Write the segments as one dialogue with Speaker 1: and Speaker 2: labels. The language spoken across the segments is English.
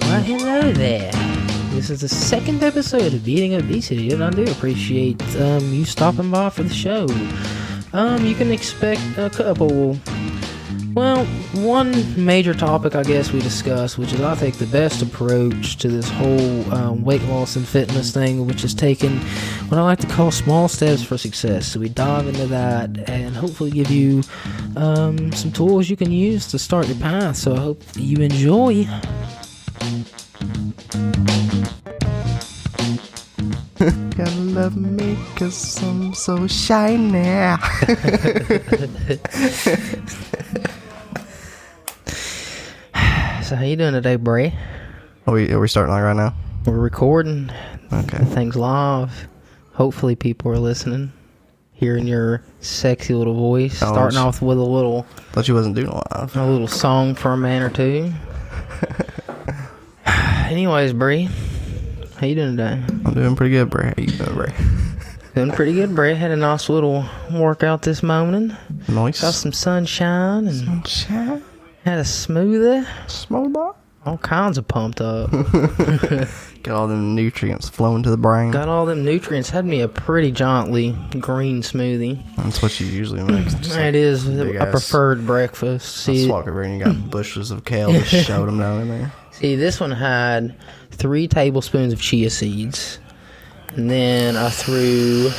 Speaker 1: Well, hello there. This is the second episode of Beating Obesity, and I do appreciate you stopping by for the show. You can expect a couple... Well, one major topic I guess we discussed, which is I think the best approach to this whole weight loss and fitness thing, which is taking what I like to call small steps for success. So we dive into that and hopefully give you some tools you can use to start your path. So I hope you enjoy.
Speaker 2: Gotta love me 'cause I'm so shiny.
Speaker 1: So how you doing today, Bray?
Speaker 2: Are we starting like right now?
Speaker 1: We're recording.
Speaker 2: Okay.
Speaker 1: Things live. Hopefully people are listening, hearing your sexy little voice. Starting off with a
Speaker 2: Thought you wasn't doing live.
Speaker 1: little song for a man or two. Anyways, Bree, how you doing today?
Speaker 2: I'm doing pretty good, Bray. How you doing, Bray?
Speaker 1: Doing pretty good, Bree. Had a nice little workout this morning.
Speaker 2: Nice.
Speaker 1: Got some sunshine and
Speaker 2: Sunshine.
Speaker 1: had a smoothie.
Speaker 2: Small bar.
Speaker 1: All kinds of pumped up.
Speaker 2: Got all them nutrients flowing to the brain.
Speaker 1: Got all them nutrients. Had me a pretty jauntly green smoothie.
Speaker 2: That's what you usually make.
Speaker 1: It is a preferred breakfast.
Speaker 2: See, I walk over and you got bushes of kale. Just showed them down in there.
Speaker 1: See, this one had 3 tablespoons of chia seeds. And then I threw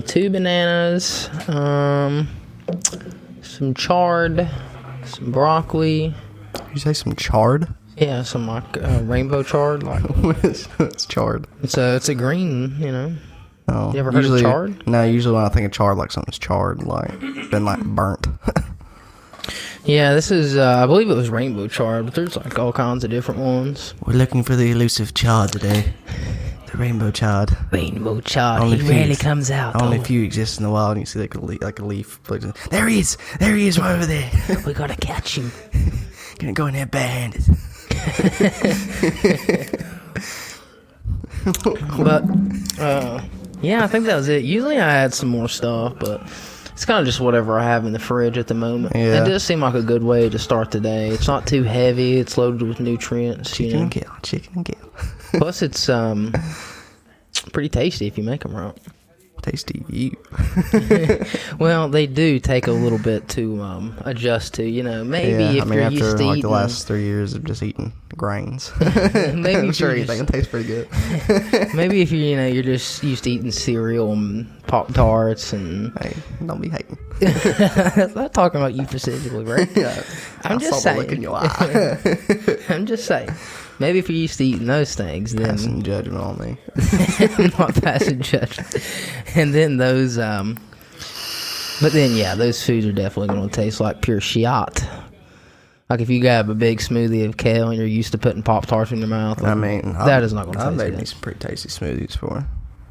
Speaker 1: 2 bananas, some chard, some broccoli.
Speaker 2: You say some chard?
Speaker 1: Yeah, some like rainbow chard. Like
Speaker 2: It's chard.
Speaker 1: it's a green, you know.
Speaker 2: Oh,
Speaker 1: You ever heard of chard?
Speaker 2: No, usually when I think of chard, like something's charred, like been like burnt.
Speaker 1: Yeah, this is I believe it was rainbow chard, but there's like all kinds of different ones.
Speaker 2: We're looking for the elusive chard today. The rainbow chard.
Speaker 1: Rainbow chard.
Speaker 2: Only
Speaker 1: He
Speaker 2: few-
Speaker 1: rarely comes out.
Speaker 2: Only
Speaker 1: though.
Speaker 2: a few exist in the wild, and you see like a leaf. There he is! There he is right over there!
Speaker 1: We gotta catch him.
Speaker 2: Gonna go in there barehanded.
Speaker 1: But yeah, I think that was it. Usually I add some more stuff, but it's kind of just whatever I have in the fridge at the moment.
Speaker 2: Yeah.
Speaker 1: It does seem like a good way to start the day. It's not too heavy. It's loaded with nutrients.
Speaker 2: Chicken and kale. Chicken and kale.
Speaker 1: Plus, it's pretty tasty if you make them right.
Speaker 2: Tasty you.
Speaker 1: Well, they do take a little bit to adjust to. You know, maybe if you're
Speaker 2: after
Speaker 1: used to
Speaker 2: like
Speaker 1: eating
Speaker 2: the last 3 years of just eating grains,
Speaker 1: maybe
Speaker 2: I'm
Speaker 1: if
Speaker 2: sure
Speaker 1: you're
Speaker 2: anything tastes pretty good.
Speaker 1: maybe if you're just used to eating cereal and Pop-Tarts and
Speaker 2: Hey, don't be hating.
Speaker 1: I'm not talking about you specifically, right?
Speaker 2: Yeah,
Speaker 1: I'm
Speaker 2: I
Speaker 1: just
Speaker 2: saw the look
Speaker 1: saying.
Speaker 2: in your eye.
Speaker 1: I'm just saying. Maybe if you're used to eating those things, then
Speaker 2: Passing judgment on me.
Speaker 1: I'm not passing judgment. And then those, but then yeah, those foods are definitely going to taste like pure shit. Like if you grab a big smoothie of kale and you're used to putting Pop-Tarts in your mouth,
Speaker 2: I mean,
Speaker 1: that is not going to
Speaker 2: I've
Speaker 1: taste
Speaker 2: made
Speaker 1: good.
Speaker 2: me some pretty tasty smoothies for.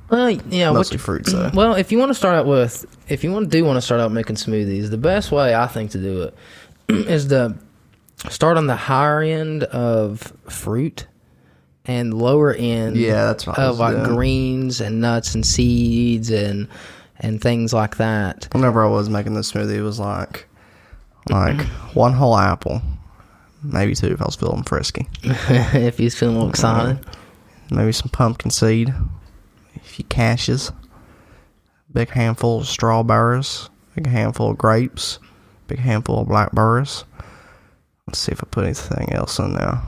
Speaker 1: Well, yeah,
Speaker 2: Mostly fruits, though.
Speaker 1: Well, if you want to start out with, if you want to start out making smoothies, the best way I think to do it is to start on the higher end of fruit and lower end
Speaker 2: That's what I
Speaker 1: of
Speaker 2: was
Speaker 1: like
Speaker 2: doing.
Speaker 1: greens and nuts and seeds and things like that.
Speaker 2: Whenever I was making this smoothie, it was like one whole apple, maybe 2 if I was feeling frisky.
Speaker 1: If you're feeling a little excited.
Speaker 2: Maybe some pumpkin seed, a few cashews, big handful of strawberries, big handful of grapes, big handful of blackberries. Let's see if I put anything else in there.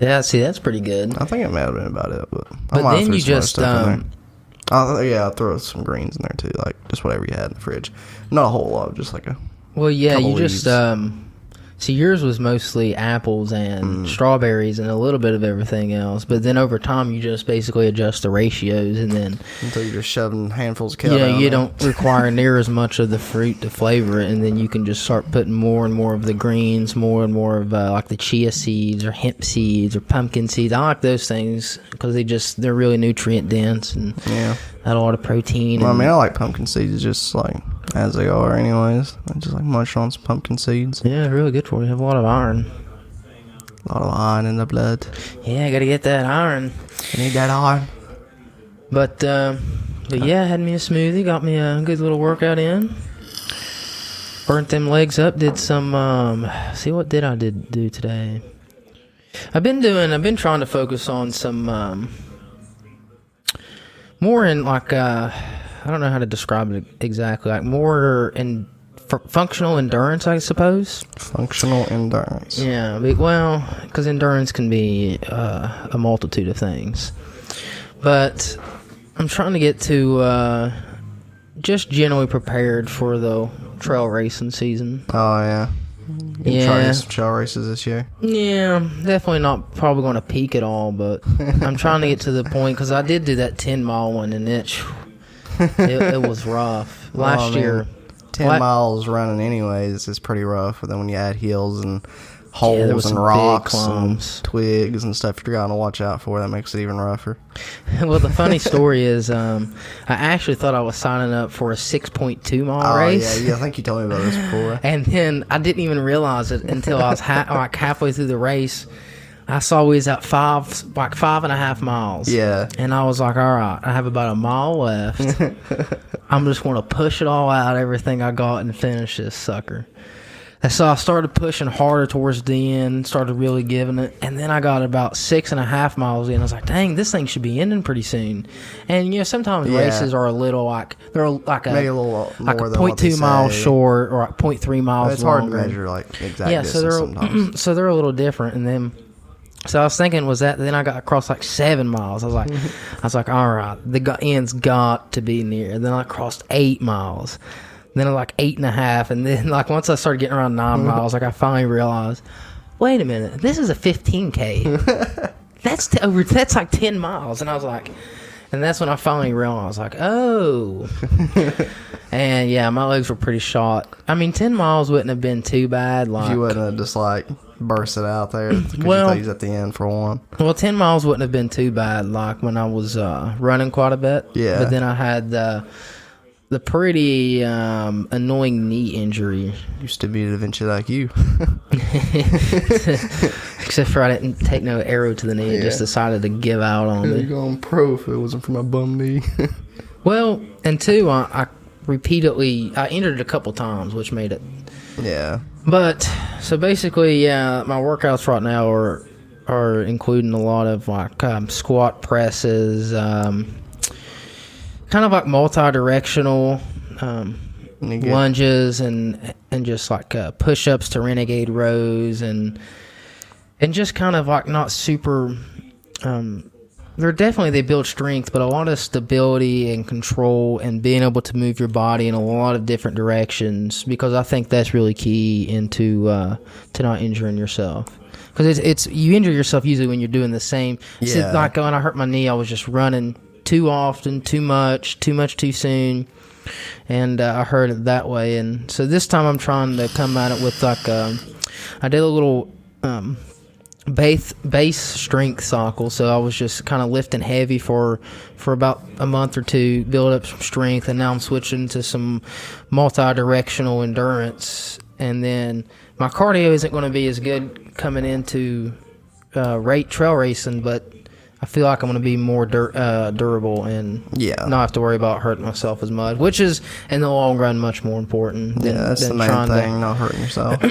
Speaker 1: Yeah, see, that's pretty good.
Speaker 2: I think it may have been about it, but
Speaker 1: But
Speaker 2: might have
Speaker 1: then
Speaker 2: threw
Speaker 1: you
Speaker 2: some other
Speaker 1: just
Speaker 2: stuff in there. I'll throw some greens in there too, like just whatever you had in the fridge. Not a whole lot, just like a
Speaker 1: well, yeah,
Speaker 2: couple
Speaker 1: you just
Speaker 2: leaves.
Speaker 1: see, yours was mostly apples and strawberries and a little bit of everything else. But then over time, you just basically adjust the ratios, and then
Speaker 2: until you're just shoving handfuls of kale.
Speaker 1: you know
Speaker 2: down
Speaker 1: you
Speaker 2: there.
Speaker 1: don't require near as much of the fruit to flavor it, and then you can just start putting more and more of the greens, more and more of like the chia seeds or hemp seeds or pumpkin seeds. I like those things because they're really nutrient dense and got a lot of protein.
Speaker 2: Well, I mean, I like pumpkin seeds just like as they are, anyways. I just like munch on some pumpkin seeds.
Speaker 1: Yeah, really good for you. Have a lot of iron.
Speaker 2: A lot of iron in the blood.
Speaker 1: Yeah, gotta get that iron.
Speaker 2: You need that iron.
Speaker 1: But yeah, had me a smoothie, got me a good little workout in. Burnt them legs up. Did some. See, what did I do today? I've been trying to focus on some more in like I don't know how to describe it exactly. Like more in functional endurance, I suppose.
Speaker 2: Functional endurance.
Speaker 1: Yeah. Well, because endurance can be a multitude of things, but I'm trying to get to just generally prepared for the trail racing season.
Speaker 2: Oh yeah. You try to do some trail races this year?
Speaker 1: Yeah, definitely not probably going to peak at all, but I'm trying to get to the point because I did do that 10-mile one, and it was rough. Last year.
Speaker 2: 10 miles running anyways is pretty rough, but then when you add hills and holes and rocks and twigs and stuff you're going to watch out for, that makes it even rougher.
Speaker 1: Well, the funny story is I actually thought I was signing up for a 6.2 mile race.
Speaker 2: Yeah, I think you told me about this before.
Speaker 1: And then I didn't even realize it until I was like halfway through the race. I saw we was at 5.5 miles.
Speaker 2: Yeah.
Speaker 1: And I was like, all right, I have about a mile left. I'm just going to push it all out, everything I got, and finish this sucker. And so I started pushing harder towards the end, started really giving it, and then I got about 6.5 miles in. I was like, dang, this thing should be ending pretty soon. And, sometimes races are a little like, they're like
Speaker 2: maybe a little more
Speaker 1: like a
Speaker 2: than
Speaker 1: 0.2 miles short or like 0.3 miles
Speaker 2: it's
Speaker 1: longer.
Speaker 2: Hard to measure like exact distance sometimes.
Speaker 1: So they're a little different. And then, so I was thinking, then I got across like 7 miles. I was like, all right, the end's got to be near. And then I crossed 8 miles. Then like 8.5, and then like once I started getting around 9 miles, like I finally realized, wait a minute, this is a 15K. That's like 10 miles, and I was like, and that's when I finally realized, like, oh, and yeah, my legs were pretty shot. I mean, 10 miles wouldn't have been too bad. Like,
Speaker 2: you wouldn't have just like burst it out there because you thought you was at the end for one.
Speaker 1: Well, 10 miles wouldn't have been too bad, like when I was running quite a bit.
Speaker 2: Yeah,
Speaker 1: but then I had the pretty annoying knee injury.
Speaker 2: Used to be eventually like you.
Speaker 1: Except for I didn't take no arrow to the knee. Just decided to give out on it.
Speaker 2: You're going pro if it wasn't for my bum knee.
Speaker 1: Well, and two, I repeatedly, I injured it a couple times, which made it.
Speaker 2: Yeah.
Speaker 1: But, so basically, yeah, my workouts right now are including a lot of like squat presses, kind of like multi-directional lunges and just like push-ups to renegade rows and just kind of like not super they build strength, but a lot of stability and control and being able to move your body in a lot of different directions, because I think that's really key into to not injuring yourself. Because it's you injure yourself usually when you're doing the same.
Speaker 2: Yeah.
Speaker 1: So like when I hurt my knee, I was just running too often, too much too soon, and I heard it that way. And so this time I'm trying to come at it with like I did a little base strength cycle. So I was just kind of lifting heavy for about a month or two, build up some strength, and now I'm switching to some multi-directional endurance. And then my cardio isn't going to be as good coming into trail racing, but I feel like I'm going to be more durable and not have to worry about hurting myself as much, which is, in the long run, much more important than,
Speaker 2: that's the main thing, not hurting yourself.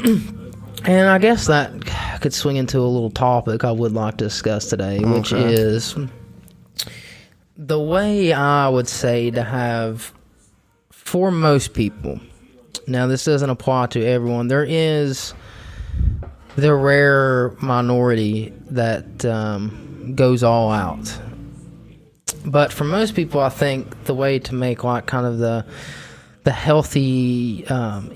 Speaker 1: And I guess that could swing into a little topic I would like to discuss today, which is the way I would say to have, for most people, now this doesn't apply to everyone, there is the rare minority that goes all out. But for most people, I think the way to make like kind of the healthy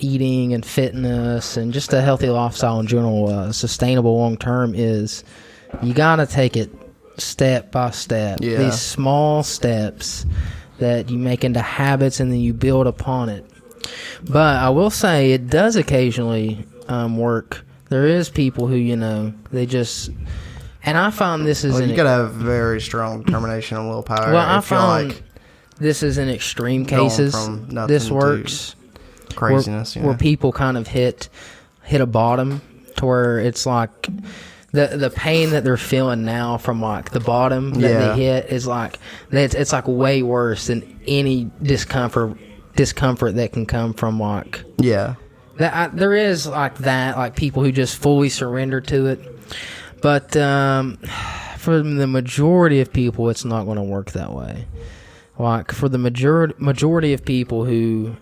Speaker 1: eating and fitness and just a healthy lifestyle in general, sustainable long term, is you gotta take it step by step.
Speaker 2: Yeah.
Speaker 1: These small steps that you make into habits and then you build upon it. But I will say it does occasionally work. There is people who, they just... And I find this is...
Speaker 2: you gotta have very strong determination and willpower.
Speaker 1: Well, I found this is in extreme cases. This works.
Speaker 2: Craziness,
Speaker 1: where people kind of hit a bottom to where it's like the pain that they're feeling now from like the bottom that they hit is like it's like way worse than any discomfort that can come from like There is like that, like people who just fully surrender to it. But for the majority of people, it's not going to work that way. Like for the majority of people who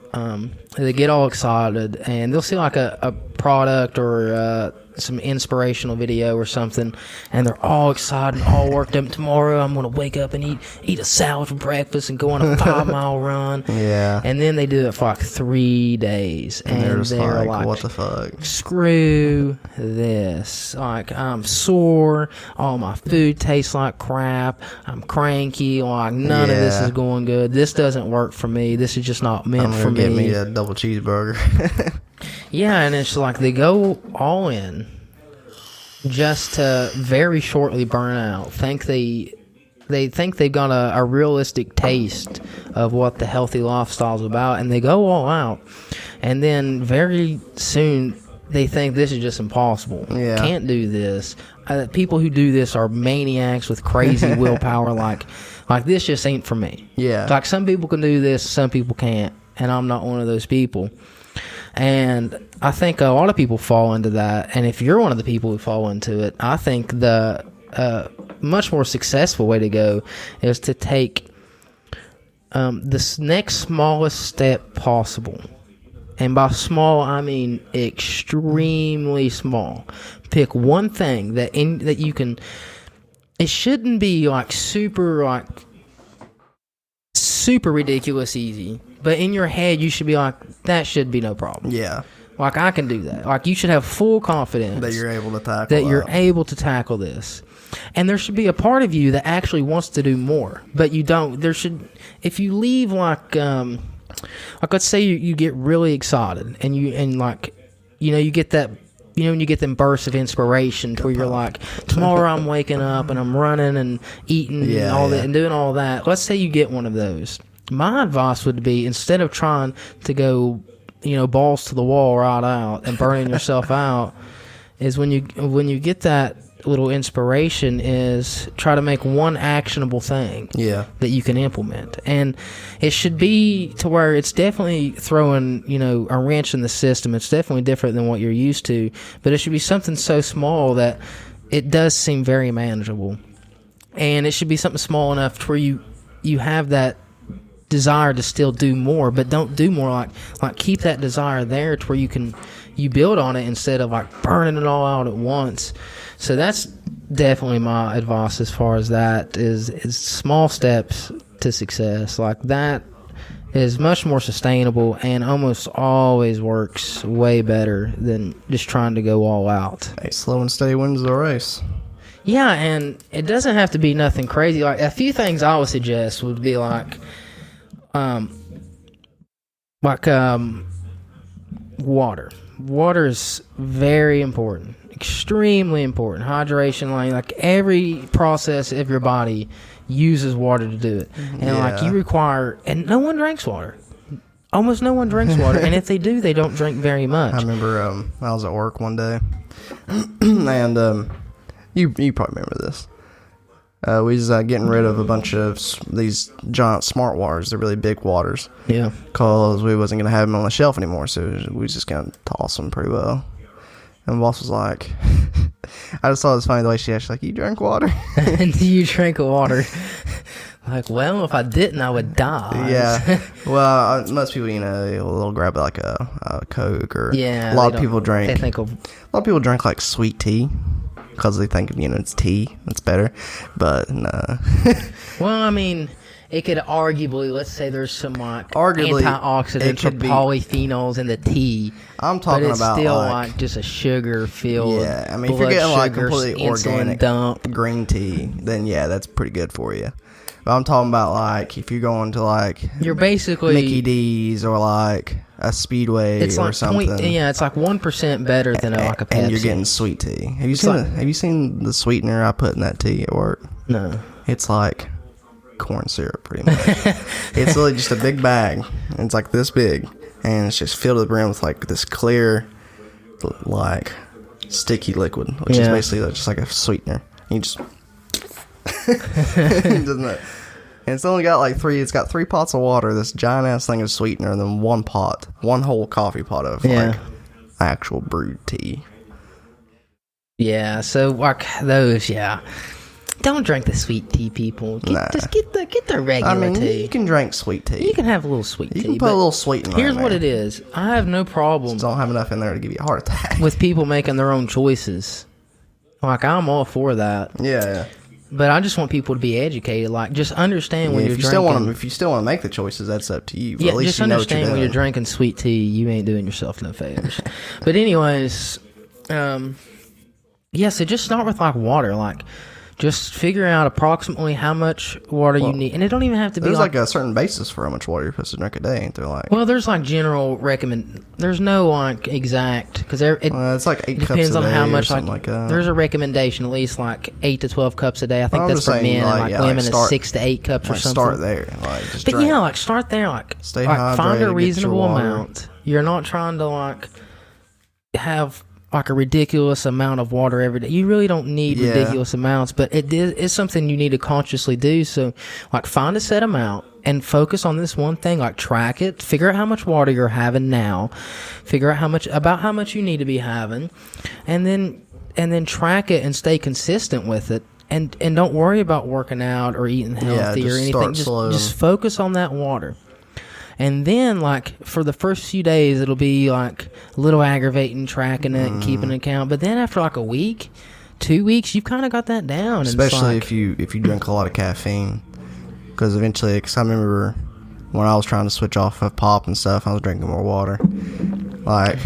Speaker 1: they get all excited and they'll see like a product or some inspirational video or something, and they're all excited, all worked up. Tomorrow I'm going to wake up and eat a salad for breakfast and go on a 5-mile run.
Speaker 2: Yeah.
Speaker 1: And then they do it for like 3 days, and
Speaker 2: they're just
Speaker 1: like,
Speaker 2: what the fuck?
Speaker 1: Screw this. Like, I'm sore. All my food tastes like crap. I'm cranky. Like, none of this is going good. This doesn't work for me. This is just not meant for me.
Speaker 2: Get me a double cheeseburger.
Speaker 1: Yeah, and it's like they go all in just to very shortly burn out. They think they've got a realistic taste of what the healthy lifestyle is about, and they go all out. And then very soon they think this is just impossible.
Speaker 2: Yeah.
Speaker 1: Can't do this. People who do this are maniacs with crazy willpower. Like this just ain't for me.
Speaker 2: Yeah.
Speaker 1: Like some people can do this, some people can't, and I'm not one of those people. And I think a lot of people fall into that. And if you're one of the people who fall into it, I think the much more successful way to go is to take this next smallest step possible. And by small, I mean extremely small. Pick one thing that you can. It shouldn't be like super ridiculous easy. But in your head, you should be like, that should be no problem.
Speaker 2: Yeah.
Speaker 1: Like, I can do that. Like, you should have full confidence
Speaker 2: that you're able to tackle
Speaker 1: that. You're able to tackle this. And there should be a part of you that actually wants to do more. But you don't. There should, if you leave like let's say you get really excited and you get that, when you get them bursts of inspiration to where you're like, tomorrow I'm waking up and I'm running and eating and all that and doing all that. Let's say you get one of those. My advice would be, instead of trying to go, balls to the wall right out and burning yourself out, is when you get that little inspiration, is try to make one actionable thing that you can implement. And it should be to where it's definitely throwing, a wrench in the system. It's definitely different than what you're used to, but it should be something so small that it does seem very manageable. And it should be something small enough to where you have that desire to still do more, but don't do more. Like keep that desire there to where you build on it instead of like burning it all out at once. So that's definitely my advice as far as that is small steps to success. Like that is much more sustainable and almost always works way better than just trying to go all out.
Speaker 2: Hey, slow and steady wins the race.
Speaker 1: Yeah, and it doesn't have to be nothing crazy. Like a few things I would suggest would be water. Water is very important, extremely important. Hydration, like every process of your body uses water to do it, and you require. And no one drinks water. Almost no one drinks water, and if they do, they don't drink very much.
Speaker 2: I remember I was at work one day, and you probably remember this. We was getting rid of a bunch of these giant smart waters. They're really big waters.
Speaker 1: Yeah.
Speaker 2: Because we wasn't going to have them on the shelf anymore, so we was just going to toss them pretty well. And the boss was like, I just thought it was funny the way she asked, like, you drink water?
Speaker 1: And you drink water. Like, well, if I didn't, I would die.
Speaker 2: Yeah. Well, most people, they'll grab like a Coke or a lot of people drink.
Speaker 1: They think
Speaker 2: a lot of people drink like sweet tea. Because they think, it's tea. It's better. But, no.
Speaker 1: Well, I mean, it could arguably, let's say there's some, antioxidants or polyphenols in the tea.
Speaker 2: I'm talking about,
Speaker 1: but it's still, like just a sugar-filled
Speaker 2: Yeah, I mean, if you're getting, like, completely organic
Speaker 1: dump.
Speaker 2: green tea, then, yeah, that's pretty good for you. But I'm talking about, like, if you're going to, like...
Speaker 1: You're basically...
Speaker 2: Mickey D's or, like... a Speedway
Speaker 1: it's
Speaker 2: or
Speaker 1: like
Speaker 2: something.
Speaker 1: It's like 1% better than like a Pepsi.
Speaker 2: And you're getting sweet tea. Have you seen the sweetener I put in that tea at work?
Speaker 1: No.
Speaker 2: It's like corn syrup, pretty much. It's really just a big bag. And it's like this big, and it's just filled to the brim with like this clear, like sticky liquid, which is basically just like a sweetener. You just doesn't it? And it's only got it's got 3 pots of water, this giant ass thing of sweetener, and then one whole coffee pot of like actual brewed tea.
Speaker 1: Yeah, so like those, yeah. Don't drink the sweet tea, people. Just get the regular tea.
Speaker 2: You can drink sweet tea.
Speaker 1: You can have a little sweet tea.
Speaker 2: You can put a little sweet in there.
Speaker 1: Here's what it is. I have no problem.
Speaker 2: Just don't have enough in there to give you a heart attack.
Speaker 1: With people making their own choices. Like, I'm all for that.
Speaker 2: Yeah.
Speaker 1: But I just want people to be educated. Like, just understand when you're drinking.
Speaker 2: If you still want to make the choices, that's up to you. But
Speaker 1: yeah,
Speaker 2: at least
Speaker 1: just
Speaker 2: you know
Speaker 1: understand when you're drinking sweet tea, you ain't doing yourself no favors. But anyways, yeah, so just start with, like, water. Like, just figure out approximately how much water you need. And it don't even have to be
Speaker 2: there's like a certain basis for how much water you're supposed to drink a day, ain't there? Like,
Speaker 1: well, there's like general there's no like exact, because
Speaker 2: it's like 8 cups a day.
Speaker 1: Depends on how much
Speaker 2: like that.
Speaker 1: There's a recommendation, at least like 8 to 12 cups a day. I think that's for men, and like women is 6 to 8 cups or something.
Speaker 2: Start there, like just drink.
Speaker 1: Yeah, like start there, like
Speaker 2: stay
Speaker 1: hydrated, find a reasonable
Speaker 2: water.
Speaker 1: amount. You're not trying to like have like a ridiculous amount of water every day. You really don't need ridiculous amounts, but it's something you need to consciously do. So like find a set amount and focus on this one thing. Like track it, figure out how much water you're having now, figure out how much you need to be having, and then track it and stay consistent with it. And don't worry about working out or eating healthy or anything. Just focus on that water. And then, like, for the first few days, it'll be, like, a little aggravating tracking it and keeping an account. But then after, like, a week, 2 weeks, you've kind of got that down.
Speaker 2: Especially if you drink a lot of caffeine. Because eventually, I remember when I was trying to switch off of pop and stuff, I was drinking more water. Like,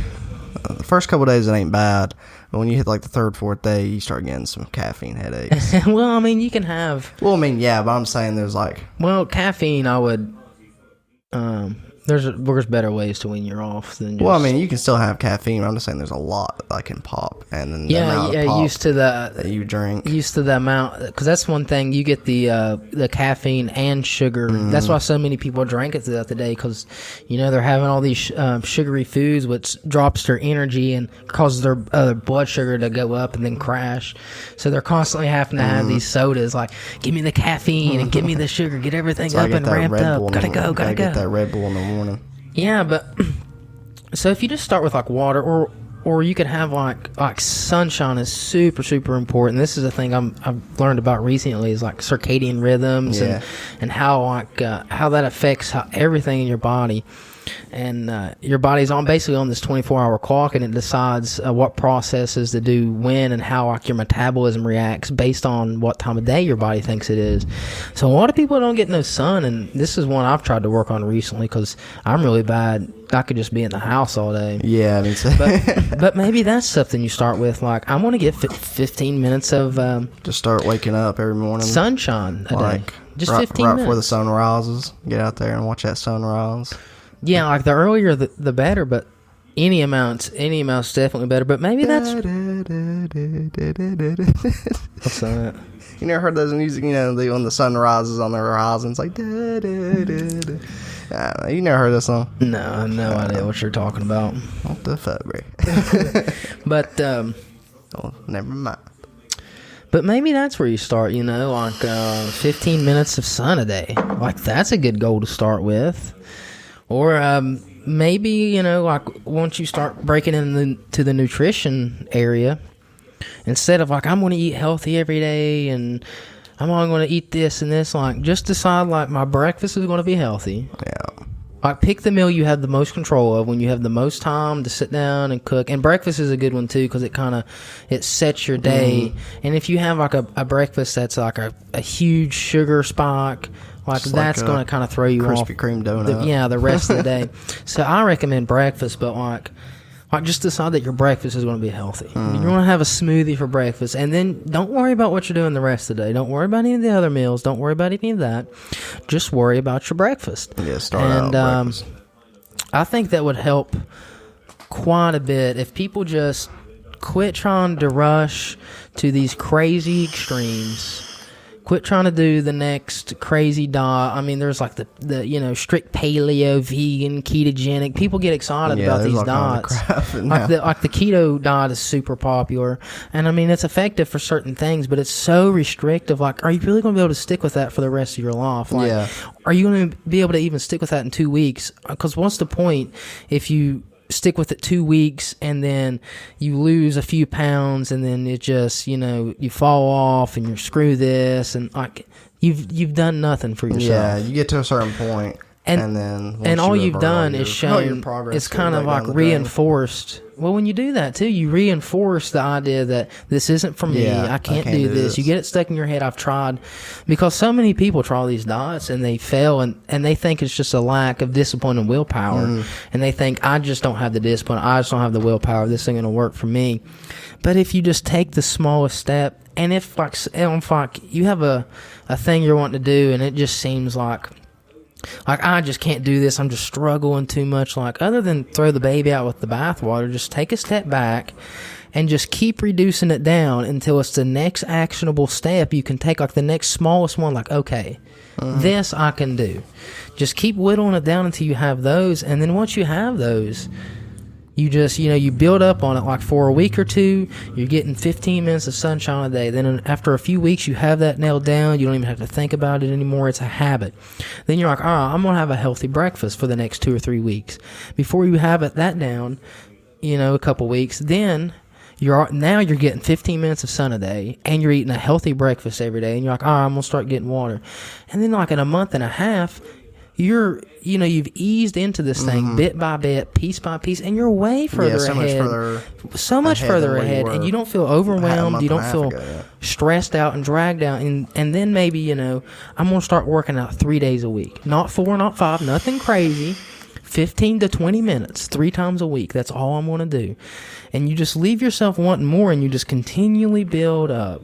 Speaker 2: the first couple of days, it ain't bad. But when you hit, like, the third, fourth day, you start getting some caffeine headaches.
Speaker 1: Well, I mean, you can have...
Speaker 2: Well, I mean, yeah, but I'm saying there's, like...
Speaker 1: Well, caffeine, I would... There's better ways to wean you off than just...
Speaker 2: Well, I mean, you can still have caffeine. I'm just saying there's a lot that can pop, and then the amount of pop
Speaker 1: used to
Speaker 2: that you drink.
Speaker 1: Used to the amount, because that's one thing. You get the caffeine and sugar. That's why so many people drink it throughout the day, because they're having all these sugary foods, which drops their energy and causes their blood sugar to go up and then crash. So they're constantly having to have these sodas, like give me the caffeine and give me the sugar, get everything up and ramped up. Gotta go.
Speaker 2: Get that Red Bull in the morning.
Speaker 1: Yeah, but so if you just start with like water, or you could have like sunshine is super, super important. This is a thing I've learned about recently, is like circadian rhythms and how how that affects everything in your body. And your body's basically on this 24-hour clock, and it decides what processes to do when and how like your metabolism reacts based on what time of day your body thinks it is. So a lot of people don't get no sun, and this is one I've tried to work on recently because I'm really bad. I could just be in the house all day.
Speaker 2: Yeah, I mean,
Speaker 1: but maybe that's something you start with. Like, I'm going to get 15 minutes of
Speaker 2: just start waking up every morning.
Speaker 1: Sunshine a day. Just 15 minutes.
Speaker 2: Right before the sun rises. Get out there and watch that sunrise.
Speaker 1: Yeah, like the earlier the better, but any amount's definitely better. But maybe that's... What's that?
Speaker 2: You never heard those music, when the sun rises on the horizon, it's like... You never heard that song?
Speaker 1: No, no idea what you're talking about.
Speaker 2: What the fuck, bro?
Speaker 1: But,
Speaker 2: oh, never mind.
Speaker 1: But maybe that's where you start, like 15 minutes of sun a day. Like, that's a good goal to start with. Or maybe, like once you start breaking into the nutrition area, instead of like, I'm going to eat healthy every day and I'm only going to eat this and this, like just decide like my breakfast is going to be healthy.
Speaker 2: Yeah.
Speaker 1: Like pick the meal you have the most control of when you have the most time to sit down and cook. And breakfast is a good one too, because it sets your day. And if you have like a breakfast that's like a huge sugar spike, like just that's going to kind of throw you off.
Speaker 2: Krispy Kreme donut.
Speaker 1: The rest of the day. So I recommend breakfast, but like just decide that your breakfast is going to be healthy. You're going to have a smoothie for breakfast, and then don't worry about what you're doing the rest of the day. Don't worry about any of the other meals. Don't worry about any of that. Just worry about your breakfast.
Speaker 2: Yeah, start out breakfast.
Speaker 1: I think that would help quite a bit if people just quit trying to rush to these crazy extremes. Quit trying to do the next crazy diet. I mean, there's like the strict paleo, vegan, ketogenic. People get excited about these diets. Like the keto diet is super popular, and I mean it's effective for certain things, but it's so restrictive. Like, are you really going to be able to stick with that for the rest of your life? Like, are you going to be able to even stick with that in 2 weeks? Because what's the point if you stick with it 2 weeks, and then you lose a few pounds, and then it just, you fall off, and you're screw this, and like you've done nothing for yourself.
Speaker 2: Yeah, you get to a certain point, and then
Speaker 1: and all you've done is shown. It's kind of like reinforced. Well, when you do that too, you reinforce the idea that this isn't for me. I can't do this. You get it stuck in your head. I've tried, because so many people try these diets and they fail, and they think it's just a lack of discipline and willpower, and they think, I just don't have the discipline. I just don't have the willpower. This ain't gonna work for me. But if you just take the smallest step, and if like you have a thing you're wanting to do, and it just seems like I just can't do this, I'm just struggling too much, like, other than throw the baby out with the bathwater, just take a step back and just keep reducing it down until it's the next actionable step you can take, like the next smallest one, like, okay, this I can do. Just keep whittling it down until you have those, and then once you have those, you just, you build up on it. Like for a week or two, you're getting 15 minutes of sunshine a day. Then after a few weeks, you have that nailed down. You don't even have to think about it anymore. It's a habit. Then you're like, all right, I'm going to have a healthy breakfast for the next 2 or 3 weeks. Before you have that down, a couple weeks, then you're getting 15 minutes of sun a day, and you're eating a healthy breakfast every day. And you're like, all right, I'm going to start getting water. And then like in a month and a half, you've eased into this thing bit by bit, piece by piece, and you're way further ahead. So much further ahead, and you don't feel overwhelmed. You don't feel stressed out and dragged out. And then maybe, I'm going to start working out 3 days a week. Not 4, not 5, nothing crazy. 15 to 20 minutes, 3 times a week. That's all I'm going to do. And you just leave yourself wanting more, and you just continually build up.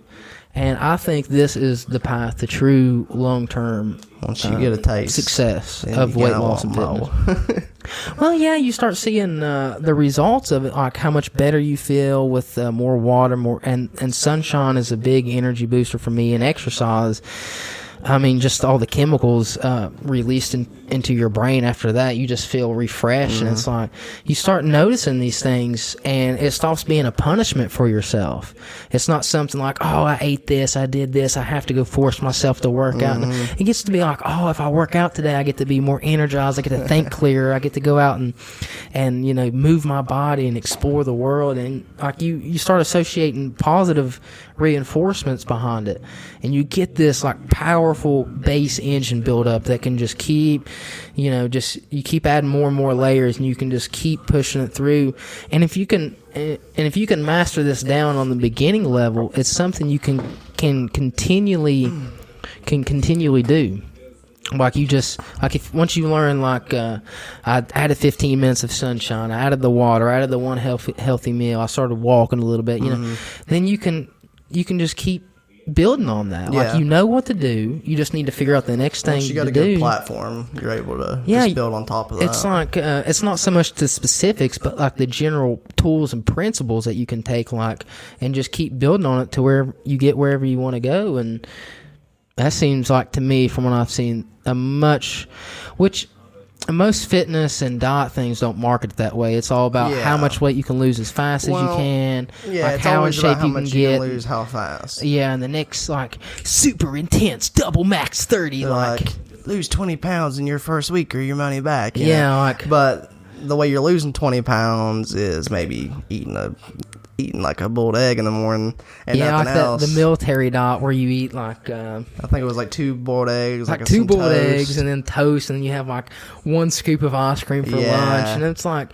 Speaker 1: And I think this is the path to true long-term
Speaker 2: once you get a taste
Speaker 1: success of weight loss and fitness. Well, yeah, you start seeing the results of it, like how much better you feel with more water, and sunshine is a big energy booster for me, and exercise. I mean, just all the chemicals released into your brain after that, you just feel refreshed. And it's like you start noticing these things, and it stops being a punishment for yourself. It's not something like, oh, I ate this, I did this, I have to go force myself to work out. And it gets to be like, oh, if I work out today, I get to be more energized, I get to think clearer, I get to go out and move my body and explore the world. And like you start associating positive reinforcements behind it, and you get this like powerful base engine build up that can just keep you keep adding more and more layers, and you can just keep pushing it through. And if you can master this down on the beginning level, it's something you can continually do. Like if once you learn, like I added 15 minutes of sunshine, I added the water, I added the one healthy meal, I started walking a little bit, then you can just keep building on that.
Speaker 2: Yeah.
Speaker 1: Like, you know what to do. You just need to figure out the next thing to do.
Speaker 2: Once you got a good platform, you're able to just build on top of that.
Speaker 1: It's like it's not so much the specifics, but like the general tools and principles that you can take, and just keep building on it to where you get wherever you want to go. And that seems like, to me, from what I've seen, which most fitness and diet things don't market it that way. It's all about how much weight you can lose as fast as you can.
Speaker 2: Yeah,
Speaker 1: like
Speaker 2: it's
Speaker 1: how in
Speaker 2: always
Speaker 1: shape
Speaker 2: about how
Speaker 1: you
Speaker 2: much
Speaker 1: can
Speaker 2: you
Speaker 1: get.
Speaker 2: can lose, how fast.
Speaker 1: Yeah, and the next, super intense double max 30.
Speaker 2: Like lose 20 pounds in your first week or your money back.
Speaker 1: Yeah,
Speaker 2: but the way you're losing 20 pounds is maybe eating like a boiled egg in the morning and nothing else.
Speaker 1: The military diet where you eat I
Speaker 2: think it was 2 boiled eggs,
Speaker 1: like 2 boiled eggs and then toast, and then you have 1 scoop of ice cream for lunch, and it's like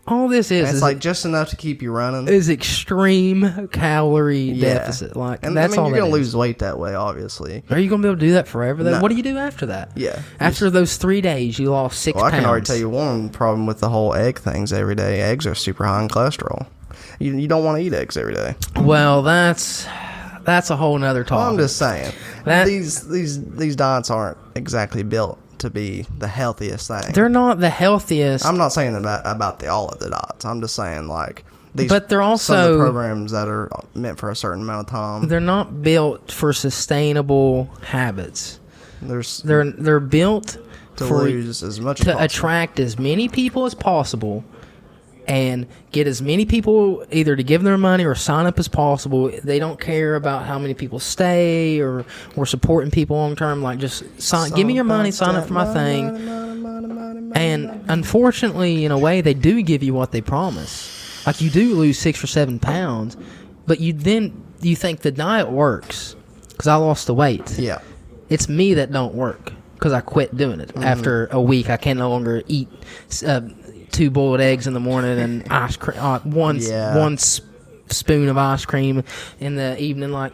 Speaker 1: all this is
Speaker 2: just enough to keep you running.
Speaker 1: Is extreme calorie deficit,
Speaker 2: and
Speaker 1: that's all.
Speaker 2: You're gonna lose weight that way, obviously.
Speaker 1: Are you gonna be able to do that forever? Though?
Speaker 2: No.
Speaker 1: What do you do after that?
Speaker 2: Yeah,
Speaker 1: after those 3 days, you lost 6 pounds.
Speaker 2: I can already tell you one problem with the whole egg things every day. Eggs are super high in cholesterol. You don't want to eat eggs every day.
Speaker 1: Well, that's a whole nother topic.
Speaker 2: Well, I'm just saying these diets aren't exactly built to be the healthiest thing.
Speaker 1: They're not the healthiest.
Speaker 2: I'm not saying about all of the diets. I'm just saying these.
Speaker 1: But they're also
Speaker 2: some of the programs that are meant for a certain amount of time.
Speaker 1: They're not built for sustainable habits. They're built
Speaker 2: to lose as much as possible,
Speaker 1: attract as many people as possible, and get as many people either to give their money or sign up as possible. They don't care about how many people stay or supporting people long term. Like, just give me your money, sign up for my thing. And unfortunately, in a way, they do give you what they promise. Like, you do lose 6 or 7 pounds, but you think the diet works because I lost the weight.
Speaker 2: Yeah.
Speaker 1: It's me that don't work because I quit doing it. After a week, I can no longer eat 2 boiled eggs in the morning and ice cream, one spoon of ice cream in the evening. Like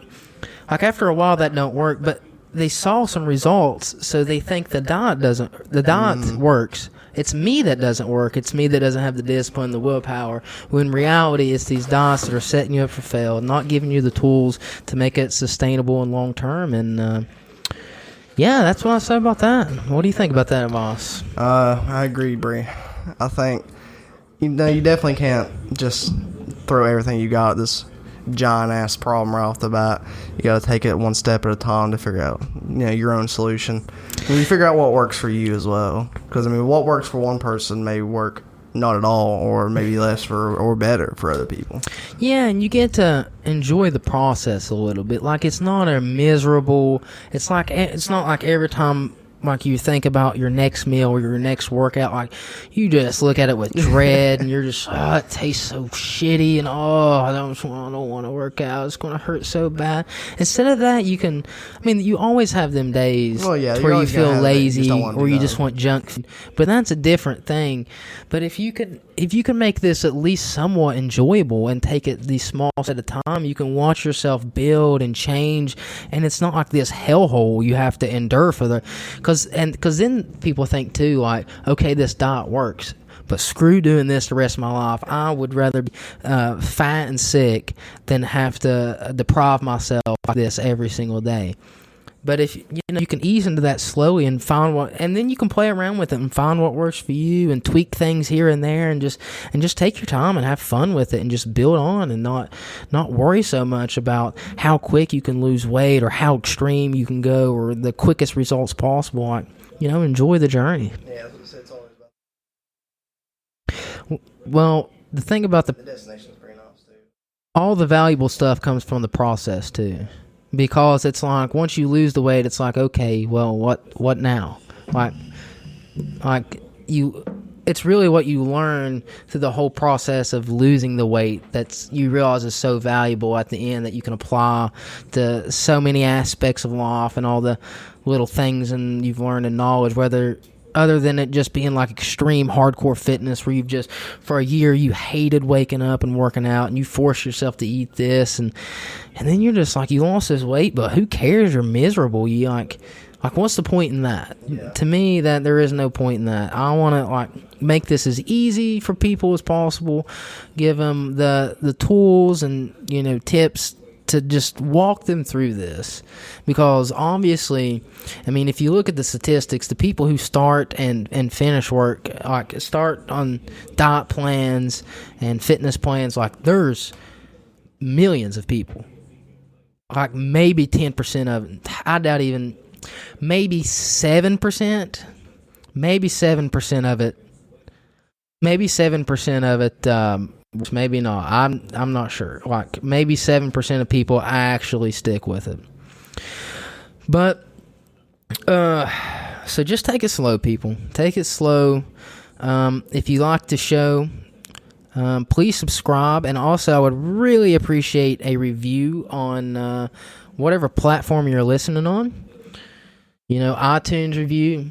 Speaker 1: after a while, that don't work. But they saw some results, so they think the diet works. It's me that doesn't work. It's me that doesn't have the discipline, the willpower. When in reality, it's these diets that are setting you up for fail, not giving you the tools to make it sustainable and long term. And yeah, that's what I say about that. What do you think about that, Voss?
Speaker 2: I agree, Bree. I think you definitely can't just throw everything you got at this giant ass problem right off the bat. You got to take it one step at a time to figure out your own solution. And you figure out what works for you as well. Because what works for one person may work not at all, or maybe less or better for other people.
Speaker 1: Yeah, and you get to enjoy the process a little bit. Like, it's not a miserable. It's not like every time. Like, you think about your next meal or your next workout, like, you just look at it with dread, and you're just, it tastes so shitty, and I don't want to work out. It's going to hurt so bad. Instead of that, you always have them days where you feel lazy or you just want junk food, but that's a different thing. But if you can make this at least somewhat enjoyable and take it these small steps at a time, you can watch yourself build and change, and it's not like this hellhole you have to endure because then people think too, like, okay, this diet works, but screw doing this the rest of my life. I would rather be fat and sick than have to deprive myself like this every single day. But if you can ease into that slowly and and then you can play around with it and find what works for you and tweak things here and there and just take your time and have fun with it and just build on and not worry so much about how quick you can lose weight or how extreme you can go or the quickest results possible. Like, enjoy the journey.
Speaker 2: Yeah, it's always about.
Speaker 1: Well, the thing about the
Speaker 2: destination is pretty nice too.
Speaker 1: All the valuable stuff comes from the process too. Because it's like, once you lose the weight, it's like, okay, well, what now? It's really what you learn through the whole process of losing the weight that you realize is so valuable at the end, that you can apply to so many aspects of life and all the little things and you've learned in knowledge, other than it just being like extreme hardcore fitness where you've just, for a year, you hated waking up and working out and you force yourself to eat this and then you're just like, you lost this weight, but who cares? You're miserable. You like what's the point in that? Yeah. To me, that there is no point in that. I want to make this as easy for people as possible, give them the tools and tips to just walk them through this, because obviously, if you look at the statistics, the people who start and finish work, like start on diet plans and fitness plans, like there's millions of people, like maybe 10% of it, I doubt even, maybe 7% of it, maybe not. I'm not sure. Like maybe 7% of people actually stick with it. But so just take it slow, people. Take it slow. If you like the show, please subscribe, and also I would really appreciate a review on whatever platform you're listening on. iTunes review.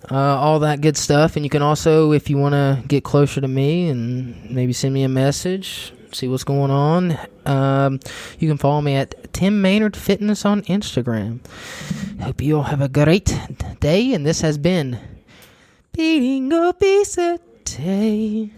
Speaker 1: All that good stuff. And you can also, if you want to get closer to me and maybe send me a message, see what's going on, you can follow me at Tim Maynard Fitness on Instagram. Hope you all have a great day, and this has been Beating Obesity.